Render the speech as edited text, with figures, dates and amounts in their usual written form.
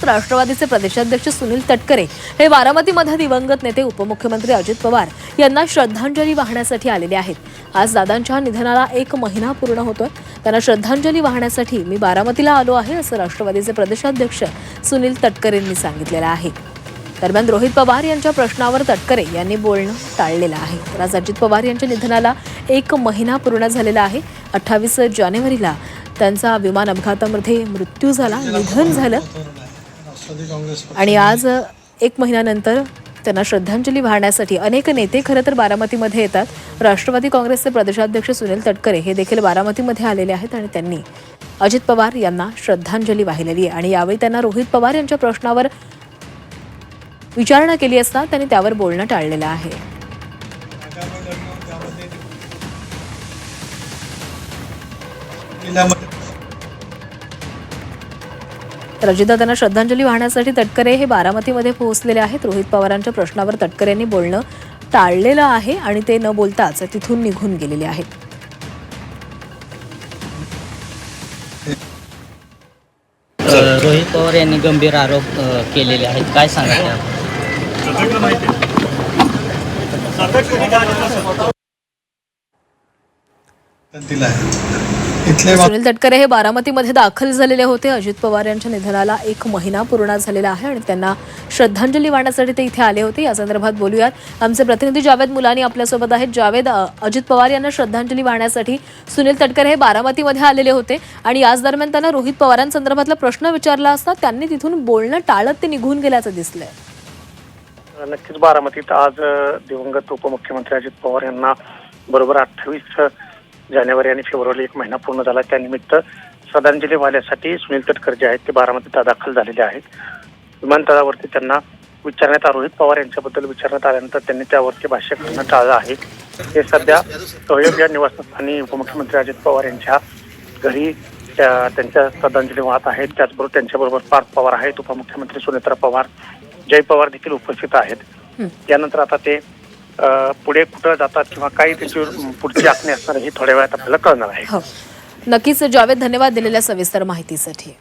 राष्ट्रवादीचे प्रदेशाध्यक्ष सुनील तटकरे हे बारामतीमध्ये दिवंगत नेते उपमुख्यमंत्री अजित पवार यांना श्रद्धांजली वाहण्यासाठी आलेले आहेत। आज दादांच्या निधनाला 1 महिना पूर्ण होतोय। त्यांना श्रद्धांजली वाहण्यासाठी मी बारामतीला आलो आहे, असं राष्ट्रवादीचे प्रदेशाध्यक्ष सुनील तटकरेंनी सांगितलेलं आहे। दरम्यान रोहित पवार यांच्या प्रश्नावर तटकरे यांनी बोलणं टाळलेलं आहे। तर आज अजित पवार यांच्या निधनाला 1 महिना पूर्ण झालेला आहे। 28 जानेवारीला त्यांचा विमान अपघातामध्ये मृत्यू झाला, निधन झालं आणि आज 1 महिन्यानंतर त्यांना श्रद्धांजली वाहण्यासाठी अनेक नेते खरं तर बारामतीमध्ये येतात। राष्ट्रवादी काँग्रेसचे प्रदेशाध्यक्ष सुनील तटकरे हे देखील बारामतीमध्ये आलेले आहेत आणि त्यांनी अजित पवार यांना श्रद्धांजली वाहिलेली आहे आणि यावेळी त्यांना रोहित पवार यांच्या प्रश्नावर विचारणा केली असता त्यांनी त्यावर बोलणं टाळलेलं आहे। तर अजितदादांना श्रद्धांजली वाहण्यासाठी तटकरे हे बारामतीमध्ये पोहोचलेले आहेत। रोहित पवारांच्या प्रश्नावर तटकरे यांनी बोलणं टाळलेलं आहे आणि ते न बोलताच तिथून निघून गेलेले आहेत। रोहित पवार यांनी गंभीर आरोप केलेले आहेत, काय सांगायचं? सुनील तटकरे हे बारामतीमध्ये दाखल झालेले होते। अजित पवार यांच्या निधनाला 1 महिना पूर्ण झालेला आहे आणि त्यांना श्रद्धांजली वाहण्यासाठी ते इथे आले होते। या संदर्भात बोलूयात। आमचे प्रतिनिधी जावेद मुलानी आपल्यासोबत आहेत। जावेद, अजित पवार यांना श्रद्धांजली वाहण्यासाठी सुनील तटकरे हे बारामतीमध्ये आलेले होते आणि याच दरम्यान त्यांना रोहित पवारांसंदर्भातला प्रश्न विचारला असता त्यांनी तिथून बोलणं टाळत ते निघून गेल्याचं दिसलंय। नक्कीच बारामतीत आज दिवंगत उपमुख्यमंत्री अजित पवार यांना बरोबर 28 जानेवारी आणि फेब्रुवारी 1 महिना पूर्ण झाला। त्यानिमित्त श्रद्धांजली वाहण्यासाठी सुनील तटकरे जे आहेत ते बारामतीत दाखल झालेले आहेत। विमानतळावरती त्यांना विचारण्यात रोहित पवार यांच्याबद्दल विचारण्यात आल्यानंतर त्यांनी त्यावरती भाष्य करणं टाळलं आहे। हे सध्या सोयब या निवासस्थानी उपमुख्यमंत्री अजित पवार यांच्या घरी त्यांच्या श्रद्धांजली वाहत आहेत। त्याचबरोबर त्यांच्याबरोबर पार्थ पवार आहेत, उपमुख्यमंत्री सुनेत्रा पवार, जय पवार देखील उपस्थित आहेत। यानंतर आता ते पुढे कुठं जातात किंवा काही त्याची पुढची आखणी असणार ही थोड्या वेळात आपल्याला कळणार आहे। नक्कीच जावेद, धन्यवाद दिलेल्या सविस्तर माहितीसाठी।